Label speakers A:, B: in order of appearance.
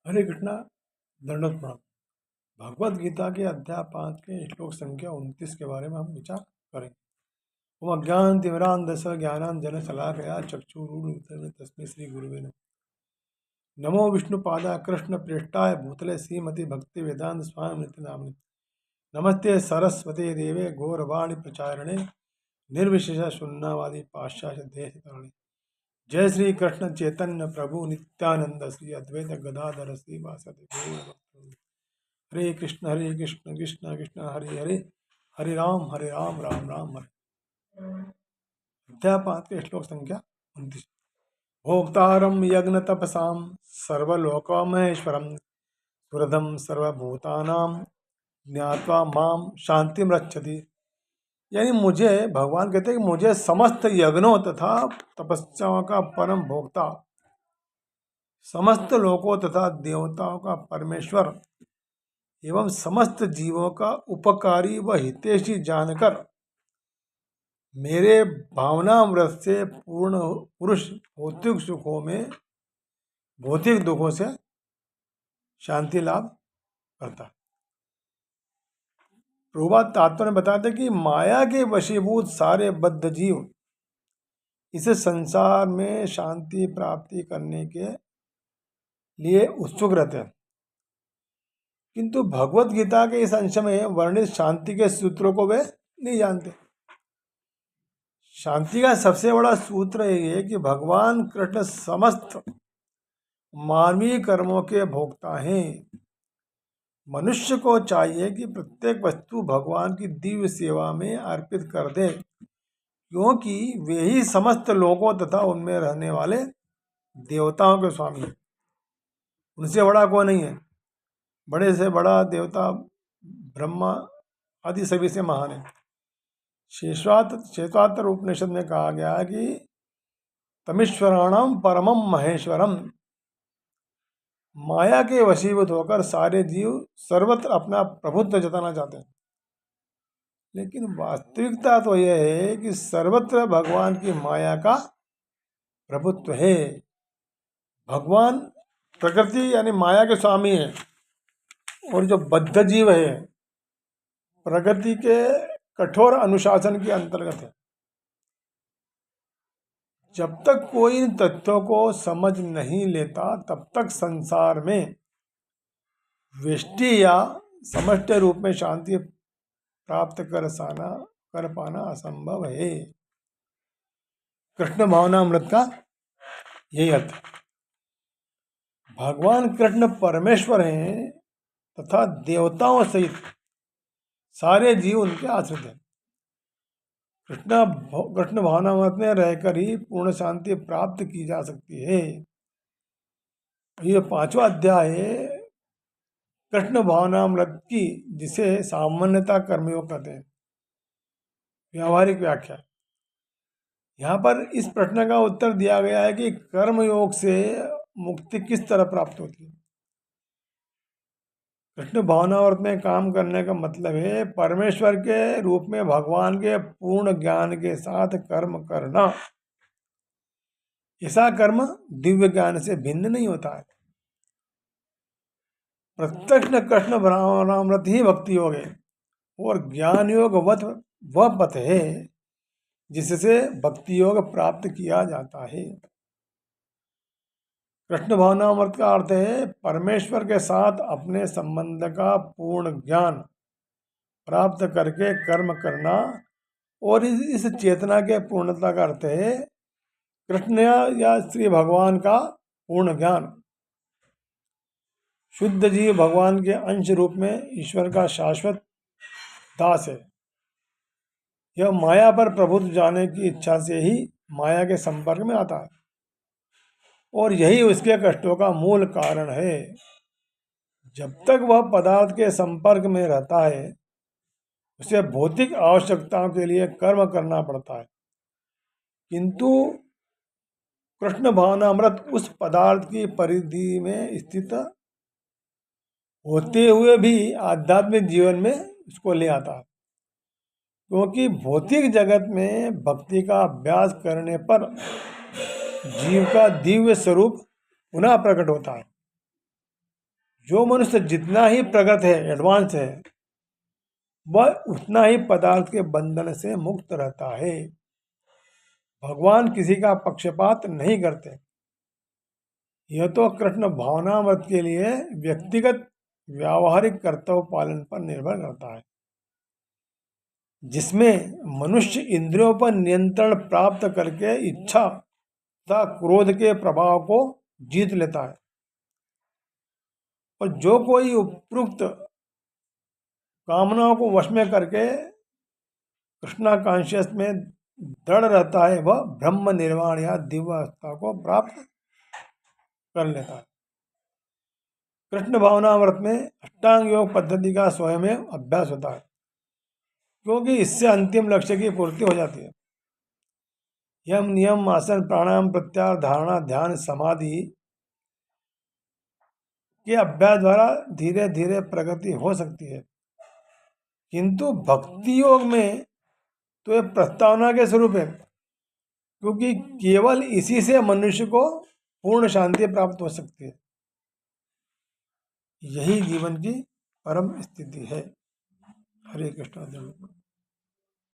A: हरे कृष्णा। दंडवत प्रणाम। भगवद गीता के अध्याय 5 के श्लोक संख्या 29 के बारे में हम विचार करेंगे। ओम अज्ञान तिमिरांधस ज्ञानांजन शलाकया चक्षुरुन्मीलितं तस्मै श्री गुरुवे नमः। नमो विष्णुपादाय कृष्ण प्रेष्ठाय भूतले श्रीमति भक्ति वेदांत स्वामी नित्य नामिने। नमस्ते सरस्वती देवे गौरवाणी प्रचारणे निर्विशेष शून्यवादी पाश्चात्य देश तरणे। जय श्री कृष्ण चैतन्य प्रभु नित्यानंद श्री अद्वैत गदाधर श्रीवासदि गौर। हरे कृष्ण कृष्ण कृष्ण हरे हरे, हरे राम राम राम हरे। अध्याय 5 के श्लोक संख्या 29। भोक्तारं यज्ञ तपसां सर्वलोकमहेश्वरं सुहृदं सर्वभूतानां ज्ञात्वा माम शांतिम रक्षति। यानी मुझे भगवान कहते हैं कि मुझे समस्त यज्ञों तथा तपस्याओं का परम भोक्ता, समस्त लोकों तथा देवताओं का परमेश्वर एवं समस्त जीवों का उपकारी व हितैषी जानकर मेरे भावनामृत से पूर्ण पुरुष भौतिक सुखों में भौतिक दुखों से शांति लाभ करता है। प्रभुपाद तात्पर्य बताते कि माया के वशीभूत सारे बद्ध जीव इस संसार में शांति प्राप्ति करने के लिए उत्सुक रहते हैं, किंतु भगवत गीता के इस अंश में वर्णित शांति के सूत्रों को वे नहीं जानते। शांति का सबसे बड़ा सूत्र ये है कि भगवान कृष्ण समस्त मानवीय कर्मों के भोक्ता हैं। मनुष्य को चाहिए कि प्रत्येक वस्तु भगवान की दिव्य सेवा में अर्पित कर दे, क्योंकि वे ही समस्त लोगों तथा उनमें रहने वाले देवताओं के स्वामी हैं। उनसे बड़ा कोई नहीं है। बड़े से बड़ा देवता ब्रह्मा आदि सभी से महान है। श्वेतातर उपनिषद में कहा गया है कि तमीश्वराणाम परमम महेश्वरम। माया के वशीभूत होकर सारे जीव सर्वत्र अपना प्रभुत्व जताना चाहते हैं, लेकिन वास्तविकता तो यह है कि सर्वत्र भगवान की माया का प्रभुत्व है। भगवान प्रकृति यानी माया के स्वामी है, और जो बद्ध जीव है प्रकृति के कठोर अनुशासन के अंतर्गत है। जब तक कोई इन तथ्यों को समझ नहीं लेता तब तक संसार में व्यष्टि या समष्टि रूप में शांति प्राप्त कर पाना असंभव है। कृष्ण भावनामृत का यही अर्थ है। भगवान कृष्ण परमेश्वर हैं तथा देवताओं सहित सारे जीव उनके आश्रित हैं। कृष्ण भावनामृत में रहकर ही पूर्ण शांति प्राप्त की जा सकती है। ये 5वां अध्याय है कृष्ण भावनामृत की, जिसे सामान्यता कर्मयोग कहते हैं। व्यावहारिक व्याख्या। यहाँ पर इस प्रश्न का उत्तर दिया गया है कि कर्मयोग से मुक्ति किस तरह प्राप्त होती है। कृष्ण भावनामृत में काम करने का मतलब है परमेश्वर के रूप में भगवान के पूर्ण ज्ञान के साथ कर्म करना। ऐसा कर्म दिव्य ज्ञान से भिन्न नहीं होता है। प्रत्यक्ष कृष्ण भावनामृत ही भक्ति योग है, और ज्ञान योग वह पथ है जिससे भक्ति योग प्राप्त किया जाता है। कृष्ण भावनामृत का अर्थ है परमेश्वर के साथ अपने संबंध का पूर्ण ज्ञान प्राप्त करके कर्म करना, और इस चेतना के पूर्णता का अर्थ है कृष्ण या श्री भगवान का पूर्ण ज्ञान। शुद्ध जीव भगवान के अंश रूप में ईश्वर का शाश्वत दास है। यह माया पर प्रभुत्व जाने की इच्छा से ही माया के संपर्क में आता है, और यही उसके कष्टों का मूल कारण है। जब तक वह पदार्थ के संपर्क में रहता है उसे भौतिक आवश्यकताओं के लिए कर्म करना पड़ता है, किंतु कृष्ण भावनामृत उस पदार्थ की परिधि में स्थित होते हुए भी आध्यात्मिक जीवन में उसको ले आता है, क्योंकि भौतिक जगत में भक्ति का अभ्यास करने पर जीव का दिव्य स्वरूप पुनः प्रकट होता है। जो मनुष्य जितना ही प्रगत है, एडवांस है, वह उतना ही पदार्थ के बंधन से मुक्त रहता है। भगवान किसी का पक्षपात नहीं करते। यह तो कृष्ण भावनामृत के लिए व्यक्तिगत व्यावहारिक कर्तव्य पालन पर निर्भर करता है, जिसमें मनुष्य इंद्रियों पर नियंत्रण प्राप्त करके इच्छा तथा क्रोध के प्रभाव को जीत लेता है। और जो कोई उपयुक्त कामनाओं को वश में करके कृष्णा कॉन्शियस में दृढ़ रहता है, वह ब्रह्म निर्वाण या दिव्य अवस्था को प्राप्त कर लेता है। कृष्ण भावनामृत में अष्टांग योग पद्धति का स्वयं अभ्यास होता है, क्योंकि इससे अंतिम लक्ष्य की पूर्ति हो जाती है। यम, नियम, आसन, प्राणायाम, प्रत्याहार, धारणा, ध्यान, समाधि के अभ्यास द्वारा धीरे धीरे प्रगति हो सकती है, किंतु भक्ति योग में तो यह प्रस्तावना के स्वरूप है, क्योंकि केवल इसी से मनुष्य को पूर्ण शांति प्राप्त हो सकती है। यही जीवन की परम स्थिति है। हरे कृष्ण।